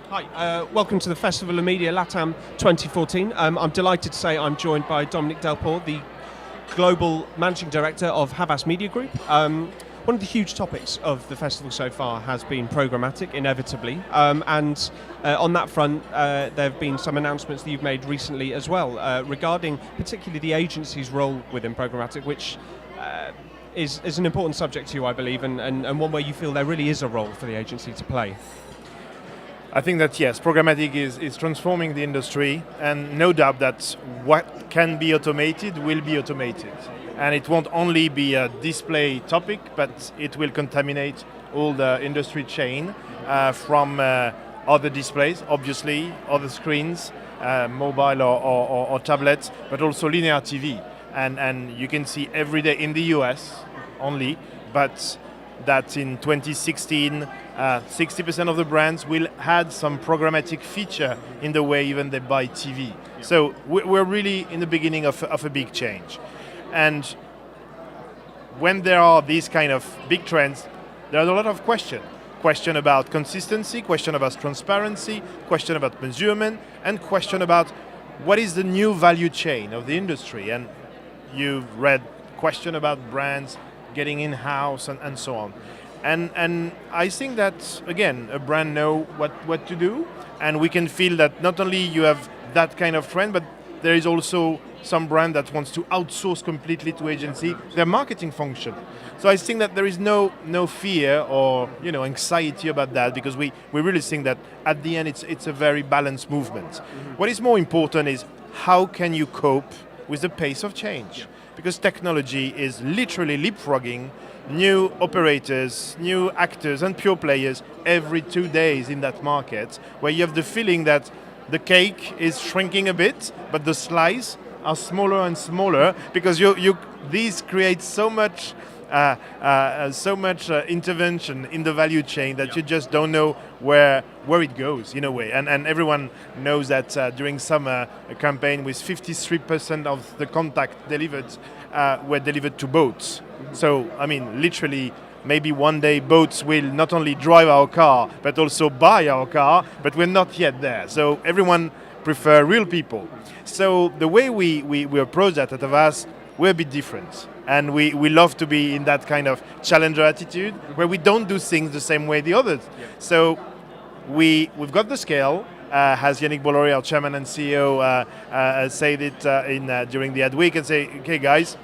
Hi, welcome to the Festival of Media LATAM 2014. I'm delighted to say I'm joined by Dominic Delport, the Global Managing Director of Havas Media Group. One of the huge topics of the festival so far has been programmatic, inevitably, and on that front there have been some announcements that you've made recently as well regarding particularly the agency's role within programmatic, which is an important subject to you, I believe, and one where you feel there really is a role for the agency to play. I think that yes, programmatic is transforming the industry, and no doubt that what can be automated will be automated. And it won't only be a display topic, but it will contaminate all the industry chain from other displays, obviously, other screens, mobile or tablets, but also linear TV. And you can see every day in the US only, but that in 2016, 60% of the brands will add some programmatic feature in the way even they buy TV. Yeah. So we're really in the beginning of a big change. And when there are these kind of big trends, there's a lot of questions. Question about consistency, question about transparency, question about measurement, and question about what is the new value chain of the industry. And you've read question about brands getting in-house and so on. And I think that, again, a brand know what to do, and we can feel that not only you have that kind of trend, but there is also some brand that wants to outsource completely to agency their marketing function. So I think that there is no fear or anxiety about that, because we really think that at the end it's a very balanced movement. Mm-hmm. What is more important is how can you cope with the pace of change? Yeah. Because technology is literally leapfrogging new operators, new actors and pure players every 2 days in that market, where you have the feeling that the cake is shrinking a bit, but the slice are smaller and smaller, because these create so much intervention in the value chain that you just don't know where it goes in a way. And everyone knows that during summer, a campaign with 53% of the contact delivered were delivered to boats. So, I mean, literally, maybe one day boats will not only drive our car, but also buy our car, but we're not yet there. So everyone prefer real people. So the way we approach that at Havas, we're a bit different. And we love to be in that kind of challenger attitude, where we don't do things the same way the others. Yeah. So we've got the scale, as Yannick Bolloré, our chairman and CEO, said it during the Ad Week, and say, okay guys,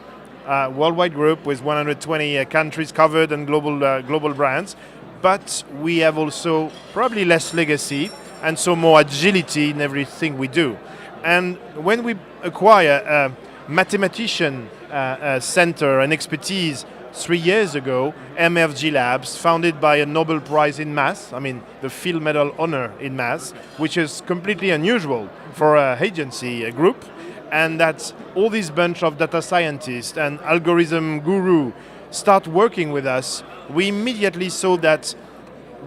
worldwide group with 120 countries covered and global brands, but we have also probably less legacy and so more agility in everything we do. And when we acquire a mathematician center and expertise 3 years ago, MFG Labs, founded by a Nobel Prize in Math, I mean the Field Medal honor in Math, which is completely unusual for an agency, a group, and that all this bunch of data scientists and algorithm guru start working with us, we immediately saw that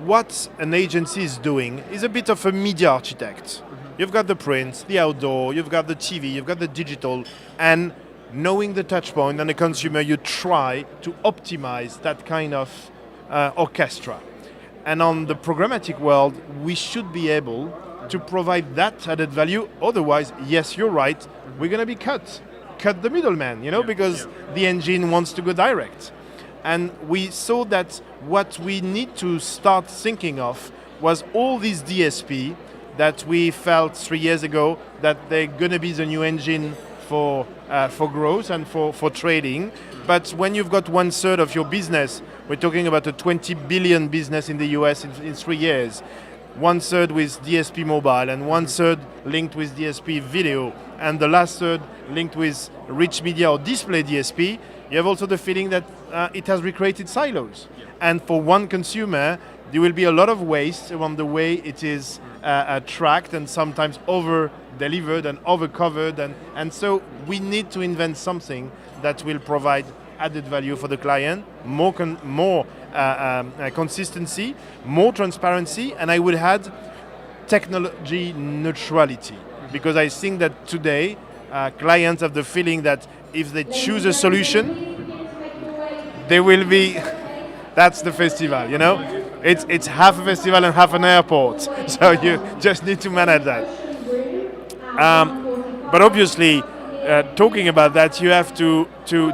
what an agency is doing is a bit of a media architect. Mm-hmm. You've got the print, the outdoor, you've got the TV, you've got the digital, and knowing the touch point and the consumer, you try to optimize that kind of orchestra. And on the programmatic world, we should be able to provide that added value. Otherwise, yes, you're right, we're going to be cut the middleman, because the engine wants to go direct. And we saw that what we need to start thinking of was all these DSP that we felt 3 years ago that they're going to be the new engine for growth and for trading. But when you've got 1/3 of your business, we're talking about a 20 billion business in the US in 3 years, 1/3 with DSP mobile and 1/3 linked with DSP video, and the last third linked with rich media or display DSP, you have also the feeling that it has recreated silos. Yeah. And for one consumer, there will be a lot of waste around the way it is tracked and sometimes over-delivered and over-covered. And so we need to invent something that will provide added value for the client, more consistency, more transparency, and I would add technology neutrality. Because I think that today, clients have the feeling that if they choose a solution, they will be, that's the festival, It's half a festival and half an airport, so you just need to manage that. But obviously, talking about that, you have to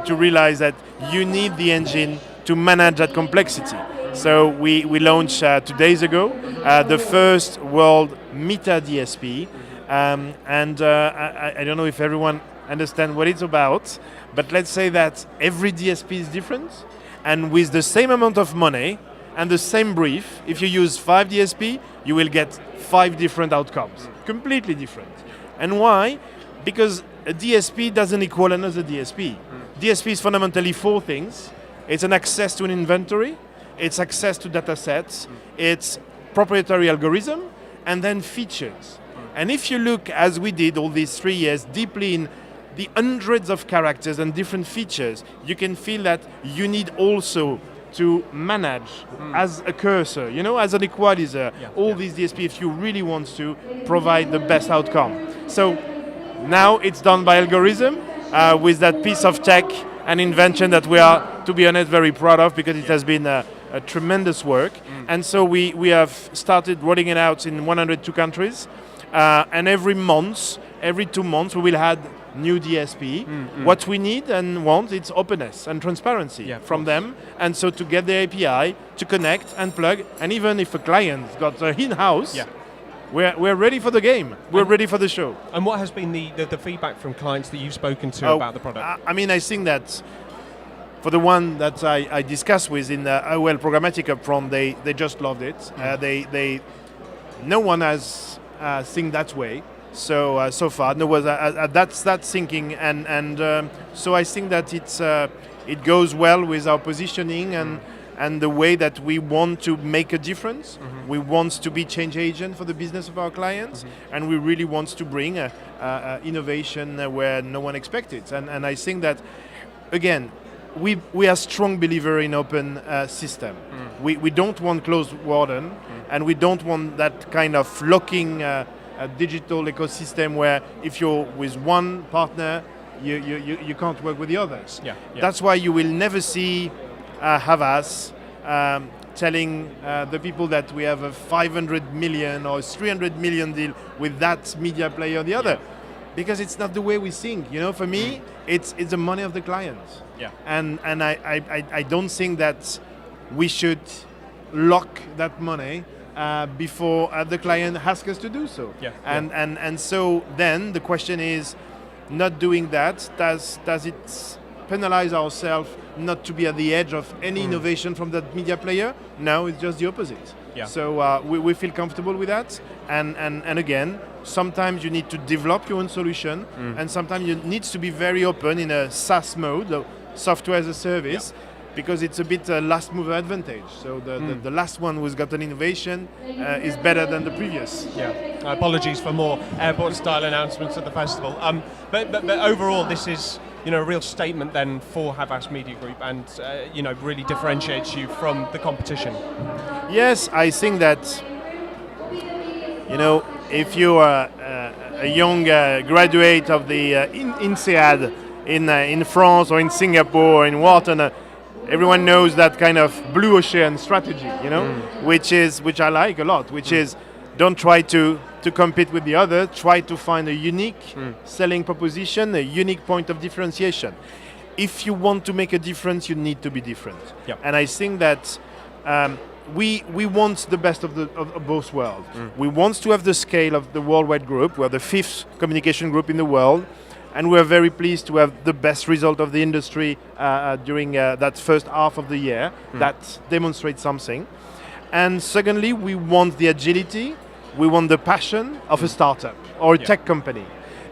realize that you need the engine to manage that complexity. So we launched 2 days ago the first world Meta DSP, and I don't know if everyone understands what it's about, but let's say that every DSP is different, and with the same amount of money and the same brief, if you use 5 DSP, you will get 5 different outcomes, completely different. And why? Because a DSP doesn't equal another DSP. DSP is fundamentally 4 things. It's an access to an inventory, it's access to data sets, it's proprietary algorithm, and then features. And if you look, as we did all these 3 years, deeply in the hundreds of characters and different features, you can feel that you need also to manage as a cursor, as an equalizer, these DSP if you really want to provide the best outcome. So now it's done by algorithm with that piece of tech and invention that we are, to be honest, very proud of, because it has been a tremendous work. And so we have started rolling it out in 102 countries, and every 2 months, we will add new DSP. What we need and want, it's openness and transparency from them. And so to get the API, to connect and plug, and even if a client's got in-house, we're ready for the game. We're ready for the show. And what has been the feedback from clients that you've spoken to about the product? I think that for the one that I discussed with in AOL Programmatic upfront, they just loved it. No one has think that way. So far, no was that's thinking, and so I think that it goes well with our positioning and the way that we want to make a difference. We want to be change agent for the business of our clients, and we really want to bring innovation where no one expected. And I think that, again, we are strong believer in open system. We don't want closed warden, and we don't want that kind of locking a digital ecosystem where if you're with one partner, you can't work with the others. That's why you will never see Havas telling the people that we have a 500 million or 300 million deal with that media player or the other, because it's not the way we think. For me, it's the money of the client. And I don't think that we should lock that money before the client asks us to do so. And so then the question is, not doing that, does it penalize ourselves not to be at the edge of any innovation from that media player? No, it's just the opposite. So we feel comfortable with that. And again, sometimes you need to develop your own solution, and sometimes you need to be very open in a SaaS mode, software as a service, because it's a bit last mover advantage. So the last one who's got an innovation is better than the previous. Apologies for more airport style announcements at the festival. But overall, this is a real statement then for Havas Media Group, and really differentiates you from the competition. Yes, I think that if you are a young graduate of the INSEAD in France or in Singapore or in Wharton, everyone knows that kind of blue ocean strategy, which I like a lot, which is don't try to compete with the other, try to find a unique selling proposition, a unique point of differentiation. If you want to make a difference, you need to be different. And I think that we want the best of both worlds. We want to have the scale of the worldwide group. We're the 5th communication group in the world, and we're very pleased to have the best result of the industry during that first half of the year. That demonstrates something. And secondly, we want the agility, we want the passion of a startup or a tech company.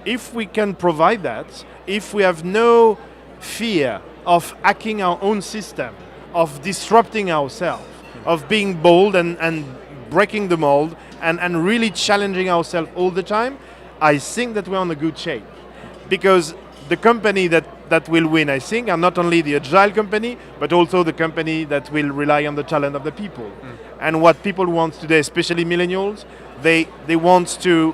If we can provide that, if we have no fear of hacking our own system, of disrupting ourselves, of being bold and breaking the mold and really challenging ourselves all the time, I think that we're on a good shape. Because the company that will win, I think, are not only the agile company, but also the company that will rely on the talent of the people. And what people want today, especially millennials, they want to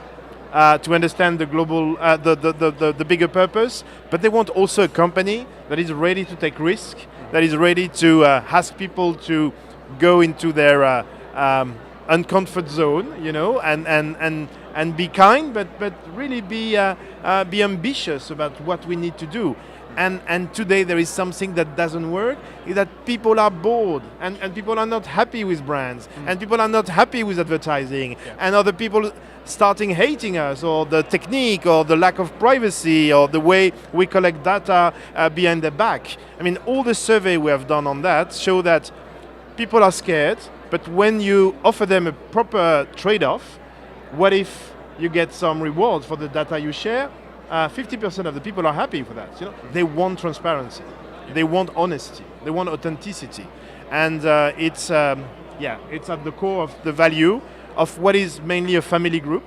understand the global, the bigger purpose, but they want also a company that is ready to take risk, that is ready to ask people to go into their uncomfort zone, you know, and be kind, but really be ambitious about what we need to do. And today there is something that doesn't work, is that people are bored and people are not happy with brands and people are not happy with advertising and other people starting hating us or the technique or the lack of privacy or the way we collect data behind their back. I mean, all the survey we have done on that show that people are scared, but when you offer them a proper trade-off, what if you get some rewards for the data you share? 50% of the people are happy for that. You know, they want transparency, they want honesty, they want authenticity, and it's at the core of the value of what is mainly a family group,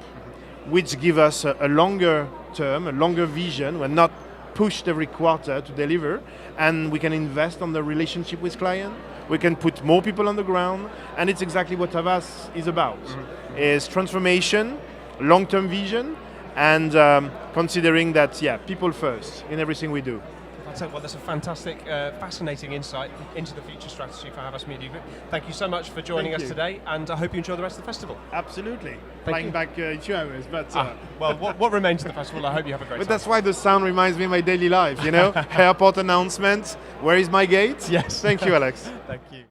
which give us a longer term, a longer vision. We're not pushed every quarter to deliver, and we can invest on the relationship with client. We can put more people on the ground, and it's exactly what Havas is about: is transformation, long-term vision. And considering that, people first in everything we do. Well, that's a fantastic, fascinating insight into the future strategy for Havas Media Group. Thank you so much for joining us today, and I hope you enjoy the rest of the festival. Absolutely. Flying back in 2 hours, but... well, what remains of the festival, I hope you have a great time. But that's why the sound reminds me of my daily life, you know? Airport announcement, where is my gate? Yes. Thank you, Alex. Thank you.